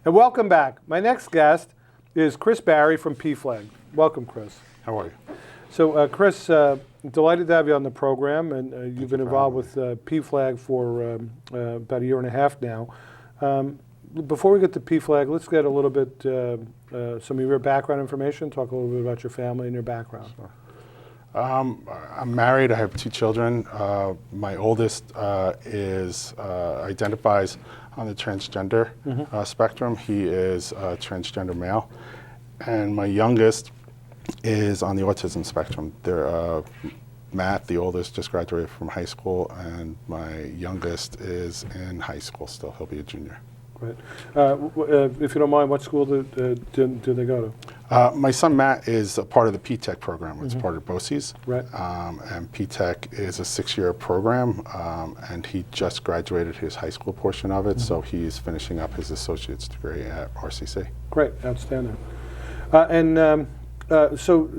And welcome back. My next guest is Chris Barry from PFLAG. Welcome, Chris. How are you? So, Chris, delighted to have you on the program, and you've been involved with PFLAG for about a year and a half now. Before we get to PFLAG, let's get a little bit some of your background information. Talk a little bit about your family and your background. Sure. I'm married. I have 2 children. My oldest identifies on the transgender spectrum. He is a transgender male. And my youngest is on the autism spectrum. Matt, the oldest, just graduated from high school, and my youngest is in high school still. He'll be a junior. Great. If you don't mind, what school do they go to? My son Matt is a part of the PTech program. It's part of BOCES. Right. And PTech is a 6-year program, and he just graduated his high school portion of it, so he's finishing up his associate's degree at RCC. Great, outstanding. So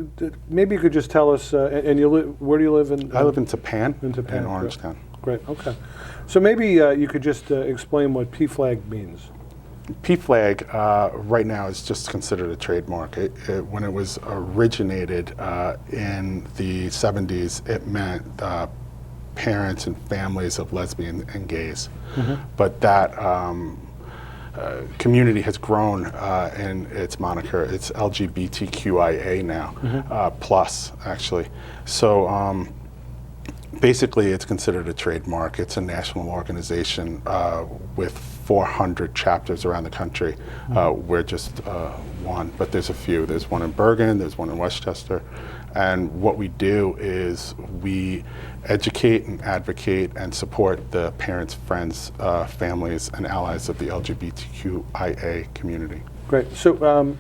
maybe you could just tell us, where do you live in? I live in Tapan, in Orangetown. Great, okay. So maybe you could just explain what PFLAG means. PFLAG right now is just considered a trademark. When it was originated in the 70s, it meant parents and families of lesbian and gays. But that community has grown in its moniker. It's LGBTQIA now, plus actually. So basically it's considered a trademark. It's a national organization with 400 chapters around the country. We're just one, but there's a few. There's one in Bergen, there's one in Westchester. And what we do is we educate and advocate and support the parents, friends, families, and allies of the LGBTQIA community. Great. So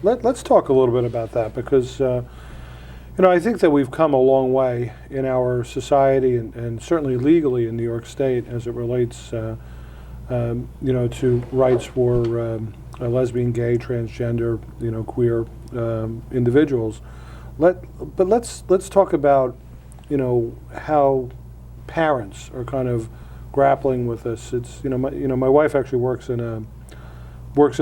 let's talk a little bit about that, because I think that we've come a long way in our society and certainly legally in New York State as it relates, to rights for lesbian, gay, transgender, queer individuals. But let's talk about, how parents are kind of grappling with this. It's my wife actually works in a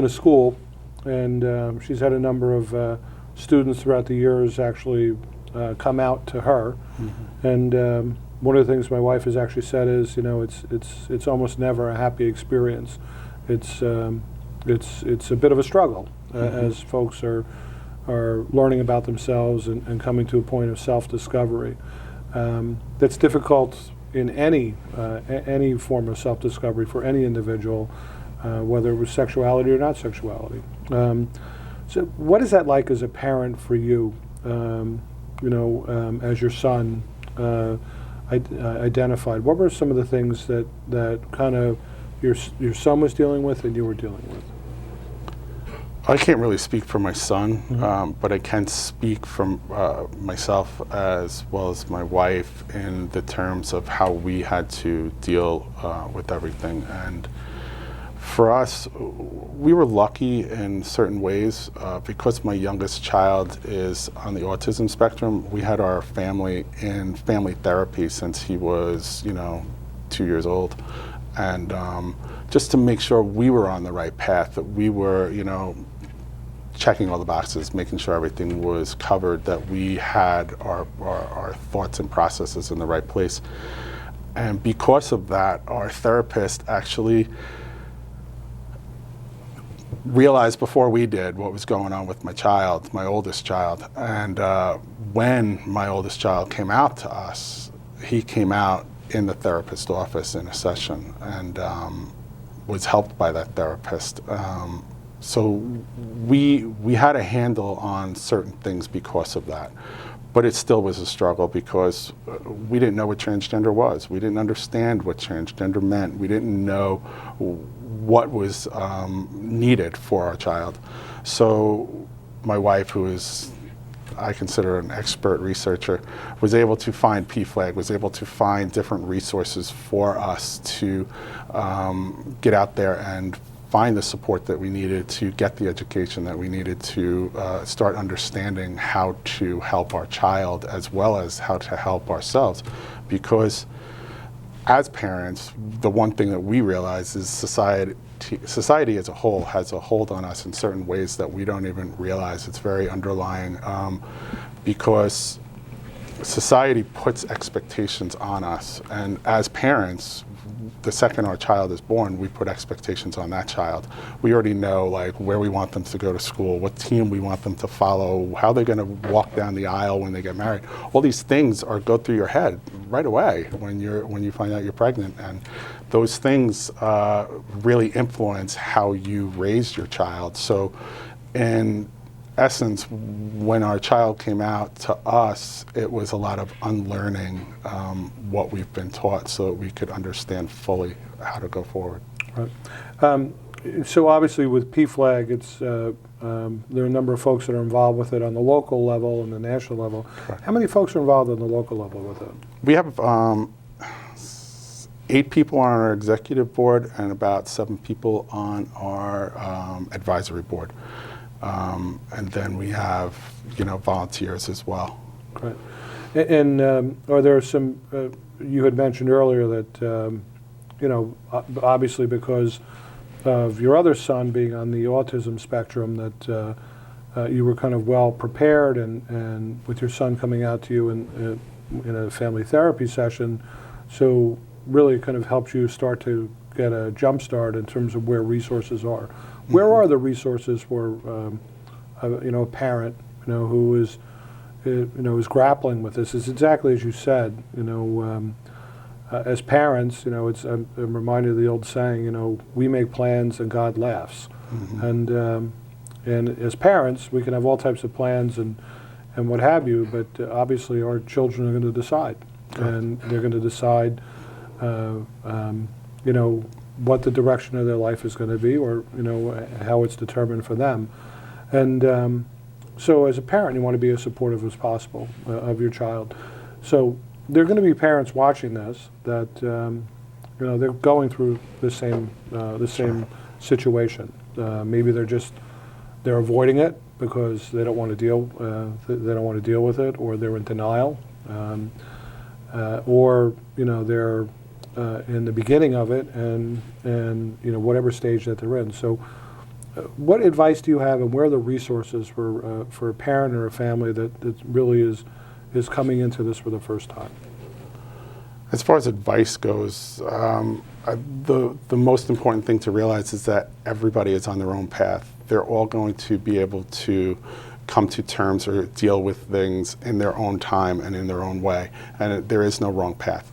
school, and she's had a number of students throughout the years actually come out to her, and one of the things my wife has actually said is, it's almost never a happy experience. It's a bit of a struggle as folks are learning about themselves and coming to a point of self-discovery. That's difficult in any form of self-discovery for any individual, whether it was sexuality or not sexuality. So what is that like as a parent for you, as your son identified? What were some of the things that kind of your son was dealing with and you were dealing with? I can't really speak for my son, but I can speak from myself as well as my wife in the terms of how we had to deal with everything. And for us, we were lucky in certain ways because my youngest child is on the autism spectrum. We had our family in family therapy since he was, 2 years old. And just to make sure we were on the right path, that we were, checking all the boxes, making sure everything was covered, that we had our thoughts and processes in the right place. And because of that, our therapist actually realized before we did what was going on with my child, my oldest child. And when my oldest child came out to us, he came out in the therapist's office in a session and was helped by that therapist. So we had a handle on certain things because of that. But it still was a struggle because we didn't know what transgender was. We didn't understand what transgender meant. We didn't know what was needed for our child. So my wife, who is, I consider an expert researcher, was able to find PFLAG, was able to find different resources for us to get out there and find the support that we needed to get the education that we needed to start understanding how to help our child as well as how to help ourselves. Because as parents, the one thing that we realize is society, society as a whole has a hold on us in certain ways that we don't even realize. It's very underlying, because society puts expectations on us, and as parents, the second our child is born, we put expectations on that child. We already know like where we want them to go to school, what team we want them to follow, how they're going to walk down the aisle when they get married. All these things go through your head right away when you find out you're pregnant, and those things really influence how you raise your child. So, in essence, when our child came out to us, it was a lot of unlearning what we've been taught so that we could understand fully how to go forward. Right. So obviously with PFLAG, there are a number of folks that are involved with it on the local level and the national level. Correct. How many folks are involved on the local level with it? We have 8 people on our executive board and about 7 people on our advisory board. And then we have, volunteers as well. Great. And are there some, you had mentioned earlier that, obviously because of your other son being on the autism spectrum, that you were kind of well prepared, and with your son coming out to you in a family therapy session, so really it kind of helps you start to get a jump start in terms of where resources are. Where are the resources for a parent who is is grappling with this? It's exactly as you said. As parents, I'm reminded of the old saying. We make plans and God laughs. Mm-hmm. And as parents, we can have all types of plans and what have you, but obviously our children are going to decide, and they're going to decide. What the direction of their life is going to be, or how it's determined for them. And so as a parent, you want to be as supportive as possible of your child. So there are going to be parents watching this that they're going through the same situation. Maybe they're avoiding it because they don't want to deal with it, or they're in denial, or they're in the beginning of it, and whatever stage that they're in. So what advice do you have, and where are the resources for a parent or a family that really is coming into this for the first time? As far as advice goes, the most important thing to realize is that everybody is on their own path. They're all going to be able to come to terms or deal with things in their own time and in their own way, and there is no wrong path.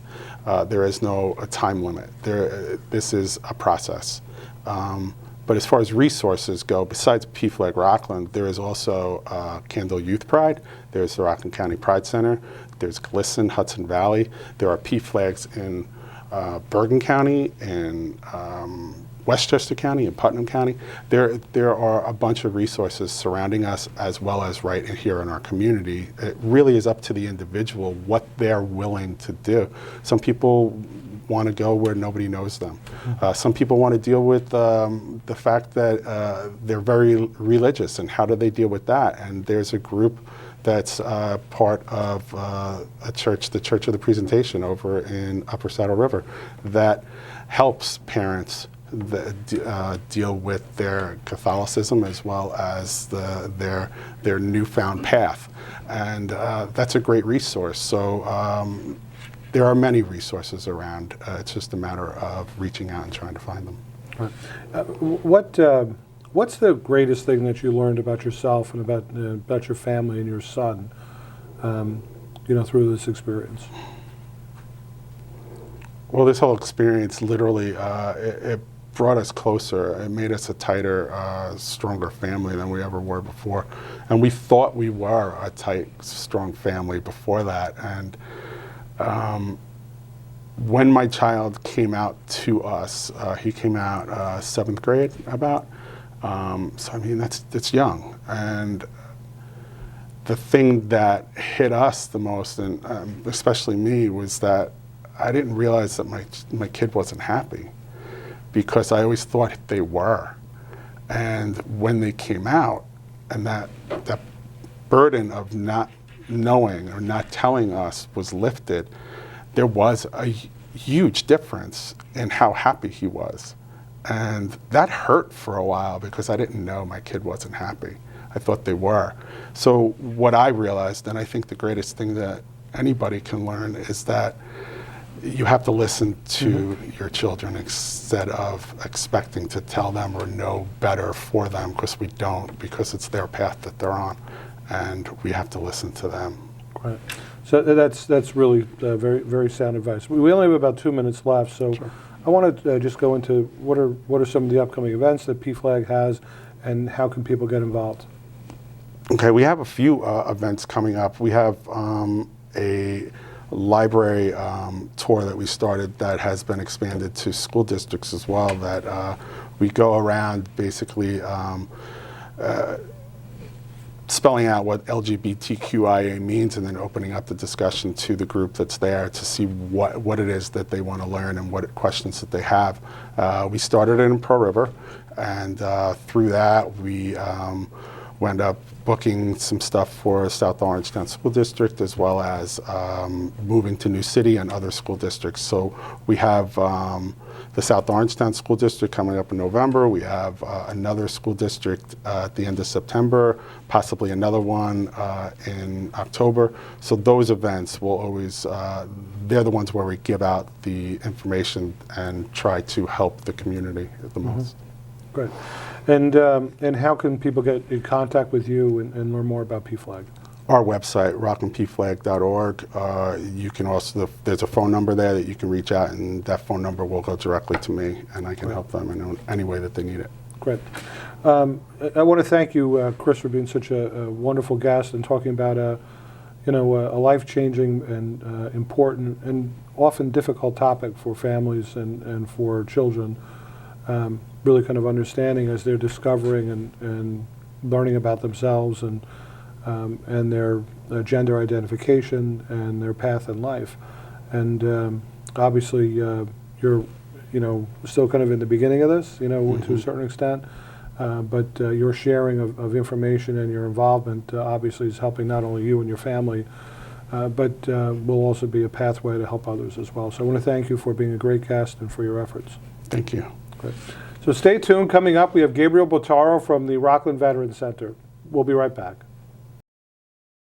There is no time limit. This is a process. But as far as resources go, besides PFLAG Rockland, there is also Kendall Youth Pride. There's the Rockland County Pride Center. There's GLSEN, Hudson Valley. There are PFLAGs in Bergen County, in Westchester County, and Putnam County. There are a bunch of resources surrounding us, as well as right here in our community. It really is up to the individual what they're willing to do. Some people want to go where nobody knows them. Some people want to deal with the fact that they're very religious, and how do they deal with that? And there's a group that's part of a church, the Church of the Presentation over in Upper Saddle River, that helps parents deal with their Catholicism as well as their newfound path. And that's a great resource. So there are many resources around. It's just a matter of reaching out and trying to find them. Right. What's the greatest thing that you learned about yourself and about your family and your son, through this experience? Well, this whole experience literally it brought us closer. It made us a tighter, stronger family than we ever were before. And we thought we were a tight, strong family before that. And when my child came out to us, he came out 7th grade about. So I mean, that's young. And the thing that hit us the most, and especially me, was that I didn't realize that my kid wasn't happy, because I always thought they were. And when they came out, and that burden of not knowing or not telling us was lifted, there was a huge difference in how happy he was. And that hurt for a while because I didn't know my kid wasn't happy. I thought they were. So what I realized, and I think the greatest thing that anybody can learn, is that you have to listen to your children instead of expecting to tell them or know better for them, because we don't, because it's their path that they're on, and we have to listen to them. Right. So that's really very, very sound advice. We only have about 2 minutes left, so Sure. I want to just go into what are some of the upcoming events that PFLAG has, and how can people get involved? Okay, we have a few events coming up. We have a library tour that we started that has been expanded to school districts as well, that we go around basically spelling out what LGBTQIA means, and then opening up the discussion to the group that's there to see what it is that they want to learn and what questions that they have. We started it in Pearl River, and through that we wound up booking some stuff for South Orangetown School District, as well as moving to New City and other school districts. So we have the South Orangetown School District coming up in November. We have another school district at the end of September, possibly another one in October. So those events will always, they're the ones where we give out the information and try to help the community the most. Great. And how can people get in contact with you and learn more about PFLAG? Our website, rockandpflag.org. You can also, there's a phone number there that you can reach out, and that phone number will go directly to me, and I can help them in any way that they need it. Great. I want to thank you, Chris, for being such a wonderful guest and talking about a life-changing and important and often difficult topic for families and for children. Really kind of understanding as they're discovering and learning about themselves and their gender identification and their path in life. And obviously you're still kind of in the beginning of this, to a certain extent, but your sharing of information and your involvement obviously is helping not only you and your family, but will also be a pathway to help others as well. So I want to thank you for being a great guest and for your efforts. Thank you. Great. So stay tuned. Coming up, we have Gabriel Botaro from the Rockland Veterans Center. We'll be right back.